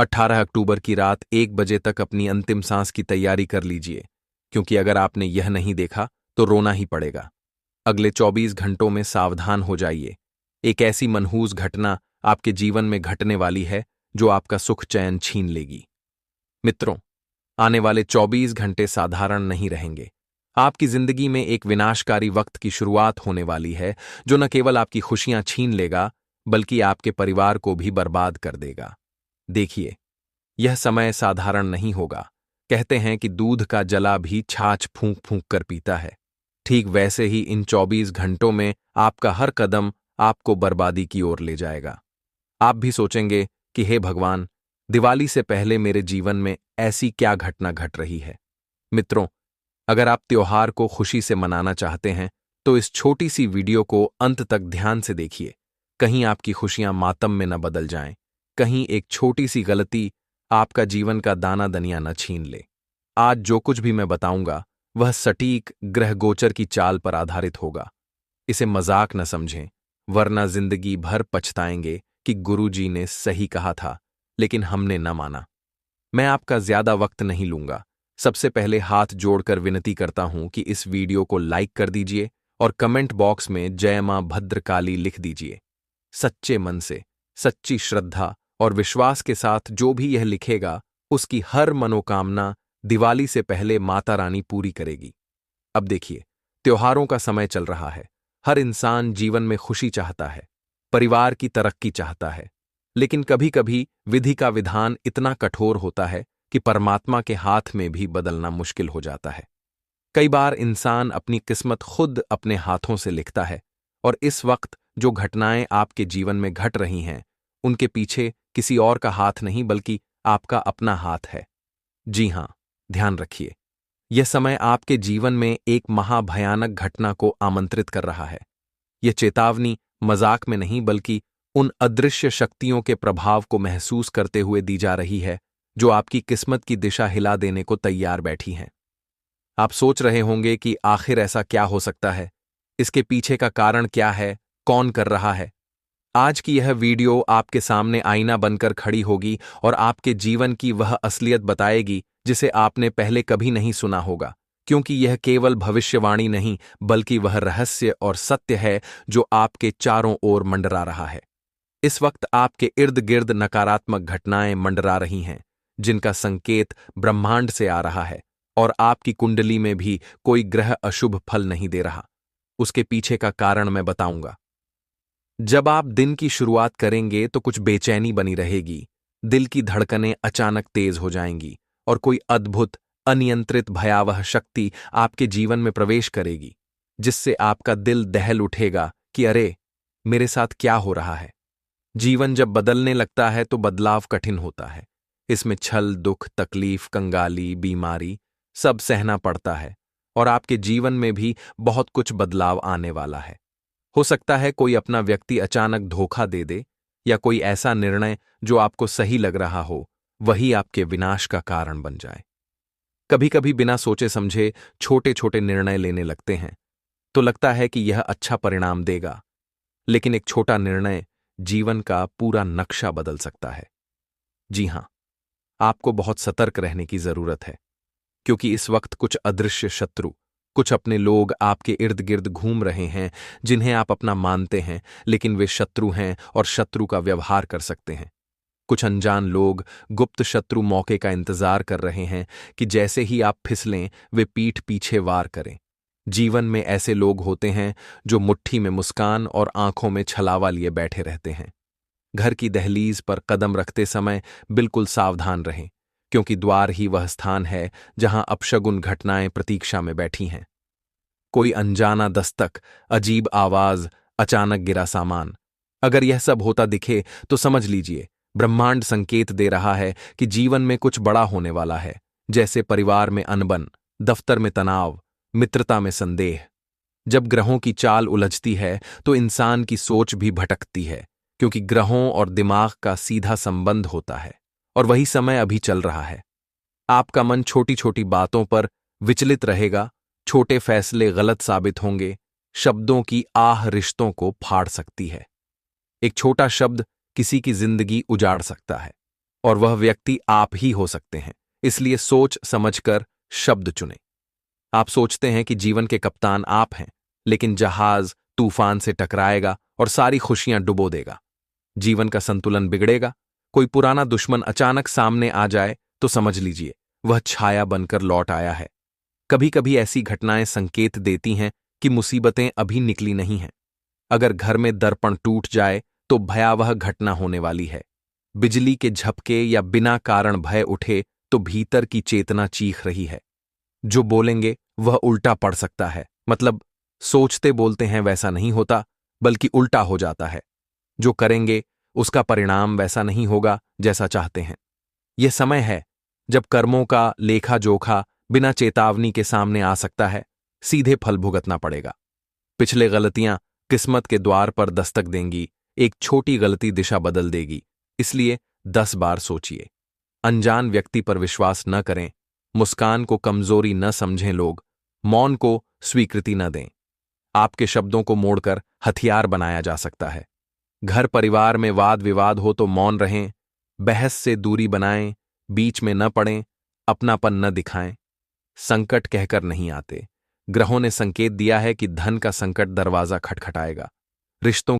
18 अक्टूबर की रात 1 बजे तक अपनी अंतिम सांस की तैयारी कर लीजिए, क्योंकि अगर आपने यह नहीं देखा तो रोना ही पड़ेगा। अगले 24 घंटों में सावधान हो जाइए। एक ऐसी मनहूस घटना आपके जीवन में घटने वाली है जो आपका सुख चैन छीन लेगी। मित्रों, आने वाले 24 घंटे साधारण नहीं रहेंगे। आपकी जिंदगी में एक विनाशकारी वक्त की शुरुआत होने वाली है जो न केवल आपकी खुशियां छीन लेगा, बल्कि आपके परिवार को भी बर्बाद कर देगा। देखिए, यह समय साधारण नहीं होगा। कहते हैं कि दूध का जला भी छाछ फूंक फूंक कर पीता है। ठीक वैसे ही इन 24 घंटों में आपका हर कदम आपको बर्बादी की ओर ले जाएगा। आप भी सोचेंगे कि हे भगवान, दिवाली से पहले मेरे जीवन में ऐसी क्या घटना घट रही है। मित्रों, अगर आप त्योहार को खुशी से मनाना चाहते हैं तो इस छोटी सी वीडियो को अंत तक ध्यान से देखिए। कहीं आपकी खुशियां मातम में न बदल जाएं, कहीं एक छोटी सी गलती आपका जीवन का दाना दनिया न छीन ले। आज जो कुछ भी मैं बताऊंगा वह सटीक ग्रह गोचर की चाल पर आधारित होगा। इसे मजाक न समझें, वरना जिंदगी भर पछताएंगे कि गुरुजी ने सही कहा था लेकिन हमने न माना। मैं आपका ज्यादा वक्त नहीं लूंगा। सबसे पहले हाथ जोड़कर विनती करता हूं कि इस वीडियो को लाइक कर दीजिए और कमेंट बॉक्स में जय मां भद्रकाली लिख दीजिए। सच्चे मन से, सच्ची श्रद्धा और विश्वास के साथ जो भी यह लिखेगा, उसकी हर मनोकामना दिवाली से पहले माता रानी पूरी करेगी। अब देखिए, त्योहारों का समय चल रहा है। हर इंसान जीवन में खुशी चाहता है, परिवार की तरक्की चाहता है, लेकिन कभी कभी विधि का विधान इतना कठोर होता है कि परमात्मा के हाथ में भी बदलना मुश्किल हो जाता है। कई बार इंसान अपनी किस्मत खुद अपने हाथों से लिखता है, और इस वक्त जो घटनाएं आपके जीवन में घट रही हैं, उनके पीछे किसी और का हाथ नहीं बल्कि आपका अपना हाथ है। जी हां, ध्यान रखिए, यह समय आपके जीवन में एक महाभयानक घटना को आमंत्रित कर रहा है। यह चेतावनी मजाक में नहीं बल्कि उन अदृश्य शक्तियों के प्रभाव को महसूस करते हुए दी जा रही है जो आपकी किस्मत की दिशा हिला देने को तैयार बैठी हैं। आप सोच रहे होंगे कि आखिर ऐसा क्या हो सकता है, इसके पीछे का कारण क्या है, कौन कर रहा है। आज की यह वीडियो आपके सामने आईना बनकर खड़ी होगी और आपके जीवन की वह असलियत बताएगी जिसे आपने पहले कभी नहीं सुना होगा, क्योंकि यह केवल भविष्यवाणी नहीं बल्कि वह रहस्य और सत्य है जो आपके चारों ओर मंडरा रहा है। इस वक्त आपके इर्द गिर्द नकारात्मक घटनाएं मंडरा रही हैं, जिनका संकेत ब्रह्मांड से आ रहा है, और आपकी कुंडली में भी कोई ग्रह अशुभ फल नहीं दे रहा। उसके पीछे का कारण मैं बताऊंगा। जब आप दिन की शुरुआत करेंगे तो कुछ बेचैनी बनी रहेगी, दिल की धड़कनें अचानक तेज हो जाएंगी और कोई अद्भुत, अनियंत्रित भयावह शक्ति आपके जीवन में प्रवेश करेगी, जिससे आपका दिल दहल उठेगा कि अरे, मेरे साथ क्या हो रहा है। जीवन जब बदलने लगता है तो बदलाव कठिन होता है। इसमें छल, दुख, तकलीफ, कंगाली, बीमारी सब सहना पड़ता है, और आपके जीवन में भी बहुत कुछ बदलाव आने वाला है। हो सकता है कोई अपना व्यक्ति अचानक धोखा दे दे, या कोई ऐसा निर्णय जो आपको सही लग रहा हो वही आपके विनाश का कारण बन जाए। कभी कभी बिना सोचे समझे छोटे छोटे निर्णय लेने लगते हैं तो लगता है कि यह अच्छा परिणाम देगा, लेकिन एक छोटा निर्णय जीवन का पूरा नक्शा बदल सकता है। जी हां, आपको बहुत सतर्क रहने की जरूरत है, क्योंकि इस वक्त कुछ अदृश्य शत्रु, कुछ अपने लोग आपके इर्द गिर्द घूम रहे हैं जिन्हें आप अपना मानते हैं, लेकिन वे शत्रु हैं और शत्रु का व्यवहार कर सकते हैं। कुछ अनजान लोग, गुप्त शत्रु मौके का इंतजार कर रहे हैं कि जैसे ही आप फिसलें वे पीठ पीछे वार करें। जीवन में ऐसे लोग होते हैं जो मुट्ठी में मुस्कान और आंखों में छलावा लिए बैठे रहते हैं। घर की दहलीज पर कदम रखते समय बिल्कुल सावधान रहें, क्योंकि द्वार ही वह स्थान है जहां अपशगुन घटनाएं प्रतीक्षा में बैठी हैं। कोई अनजाना दस्तक, अजीब आवाज, अचानक गिरा सामान, अगर यह सब होता दिखे तो समझ लीजिए ब्रह्मांड संकेत दे रहा है कि जीवन में कुछ बड़ा होने वाला है। जैसे परिवार में अनबन, दफ्तर में तनाव, मित्रता में संदेह। जब ग्रहों की चाल उलझती है तो इंसान की सोच भी भटकती है, क्योंकि ग्रहों और दिमाग का सीधा संबंध होता है, और वही समय अभी चल रहा है। आपका मन छोटी छोटी बातों पर विचलित रहेगा, छोटे फैसले गलत साबित होंगे, शब्दों की आह रिश्तों को फाड़ सकती है। एक छोटा शब्द किसी की जिंदगी उजाड़ सकता है। और वह व्यक्ति आप ही हो सकते हैं। इसलिए सोच समझकर शब्द चुनें। आप सोचते हैं कि जीवन के कप्तान आप हैं, लेकिन जहाज तूफान से टकराएगा और सारी खुशियां डुबो देगा। जीवन का संतुलन बिगड़ेगा। कोई पुराना दुश्मन अचानक सामने आ जाए तो समझ लीजिए वह छाया बनकर लौट आया है। कभी कभी ऐसी घटनाएं संकेत देती हैं कि मुसीबतें अभी निकली नहीं हैं। अगर घर में दर्पण टूट जाए तो भयावह घटना होने वाली है। बिजली के झपके या बिना कारण भय उठे तो भीतर की चेतना चीख रही है। जो बोलेंगे वह उल्टा पड़ सकता है, मतलब सोचते बोलते हैं वैसा नहीं होता, बल्कि उल्टा हो जाता है। जो करेंगे उसका परिणाम वैसा नहीं होगा जैसा चाहते हैं। यह समय है जब कर्मों का लेखा जोखा बिना चेतावनी के सामने आ सकता है। सीधे फल भुगतना पड़ेगा। पिछले गलतियां किस्मत के द्वार पर दस्तक देंगी। एक छोटी गलती दिशा बदल देगी। इसलिए 10 बार सोचिए। अनजान व्यक्ति पर विश्वास न करें। मुस्कान को कमजोरी न समझें लोग। मौन को स्वीकृति न दें। आपके शब्दों को मोड़कर हथियार बनाया जा सकता है। घर परिवार में वाद विवाद हो तो मौन रहें। बहस से दूरी बनाएं। बीच में न पड़ें। अपनापन न दिखाएं। संकट कहकर नहीं आते। ग्रहों ने संकेत दिया है कि धन का संकट दरवाजा खटखटाएगा। रिश्तों